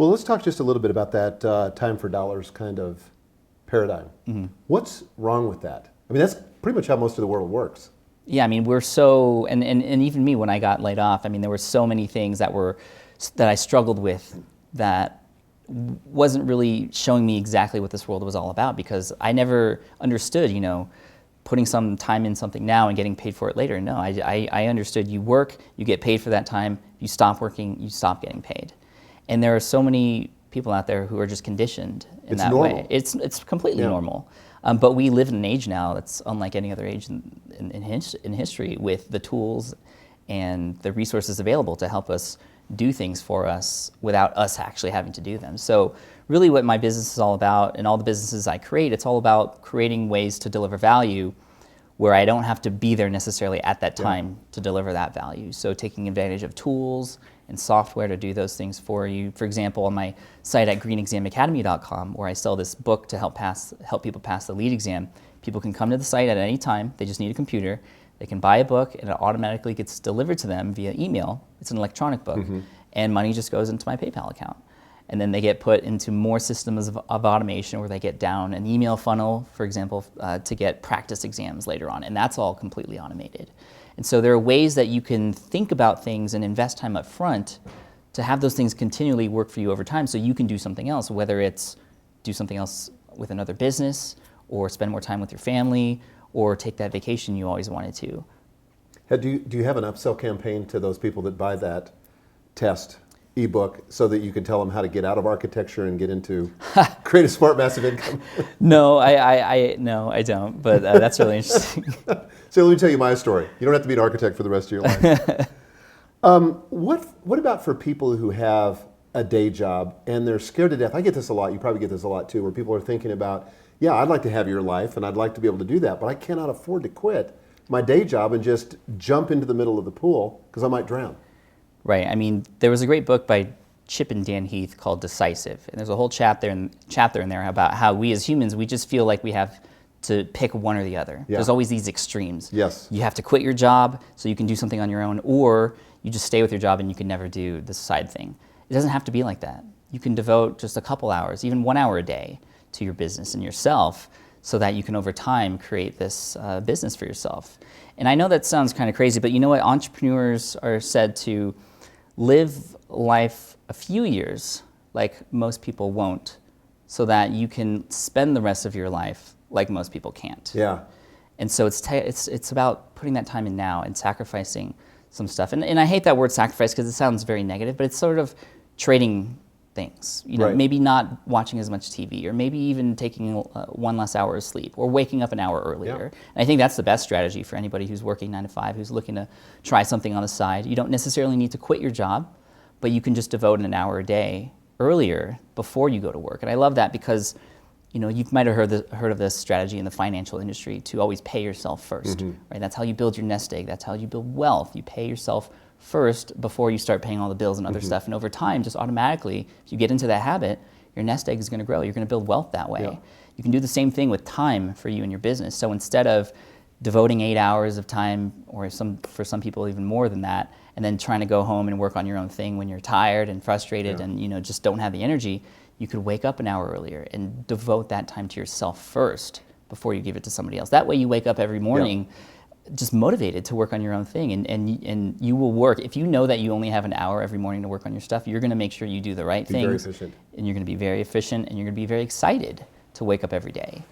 Well, let's talk just a little bit about that time for dollars kind of paradigm. What's wrong with that? I mean, that's pretty much how most of the world works. Yeah, I mean, we're so, and even me when I got laid off, I mean, there were so many things that I struggled with that wasn't really showing me exactly what this world was all about, because I never understood, putting some time in something now and getting paid for it later. No, I understood you work, you get paid for that time, you stop working, you stop getting paid. And there are so many people out there who are just conditioned in that way. It's completely normal. But we live in an age now that's unlike any other age in history, with the tools and the resources available to help us do things for us without us actually having to do them. So really what my business is all about, and all the businesses I create, it's all about creating ways to deliver value where I don't have to be there necessarily at that time to deliver that value. So taking advantage of tools and software to do those things for you. For example, on my site at greenexamacademy.com, where I sell this book to help people pass the LEED exam, people can come to the site at any time. They just need a computer. They can buy a book, and it automatically gets delivered to them via email. It's an electronic book, and money just goes into my PayPal account. And then they get put into more systems of automation, where they get down an email funnel, for example, to get practice exams later on, and that's all completely automated. And so there are ways that you can think about things and invest time up front to have those things continually work for you over time, so you can do something else, whether it's do something else with another business, or spend more time with your family, or take that vacation you always wanted to. Do you have an upsell campaign to those people that buy that test ebook, so that you can tell them how to get out of architecture and get into create a smart massive income? No, I don't. But that's really interesting. So let me tell you my story. You don't have to be an architect for the rest of your life. What about for people who have a day job and they're scared to death? I get this a lot. You probably get this a lot too, where people are thinking about, yeah, I'd like to have your life and I'd like to be able to do that, but I cannot afford to quit my day job and just jump into the middle of the pool because I might drown. Right. I mean, there was a great book by Chip and Dan Heath called Decisive, and there's a whole chapter in there about how we as humans, we just feel like we have to pick one or the other. There's always these extremes. Yes. You have to quit your job so you can do something on your own, or you just stay with your job and you can never do this side thing. It doesn't have to be like that. You can devote just a couple hours, even 1 hour a day, to your business and yourself, so that you can over time create this business for yourself. And I know that sounds kind of crazy, but you know what? Entrepreneurs are said to live life a few years like most people won't, so that you can spend the rest of your life like most people can't. Yeah. And so it's about putting that time in now and sacrificing some stuff. And I hate that word sacrifice because it sounds very negative, but it's sort of trading things. Maybe not watching as much TV, or maybe even taking 1 less hour of sleep, or waking up an hour earlier. Yeah. And I think that's the best strategy for anybody who's working 9 to 5, who's looking to try something on the side. You don't necessarily need to quit your job, but you can just devote an hour a day earlier before you go to work. And I love that because you might have heard of this strategy in the financial industry, to always pay yourself first. Right? That's how you build your nest egg. That's how you build wealth. You pay yourself first before you start paying all the bills and other stuff. And over time, just automatically, if you get into that habit, your nest egg is going to grow. You're going to build wealth that way. Yeah. You can do the same thing with time for you and your business. So instead of devoting 8 hours of time, or for some people even more than that, and then trying to go home and work on your own thing when you're tired and frustrated and just don't have the energy, you could wake up an hour earlier and devote that time to yourself first before you give it to somebody else. That way you wake up every morning just motivated to work on your own thing, and you will work. If you know that you only have an hour every morning to work on your stuff, you're going to make sure you do the right things. Very efficient. And you're going to be very efficient, and you're going to be very excited to wake up every day.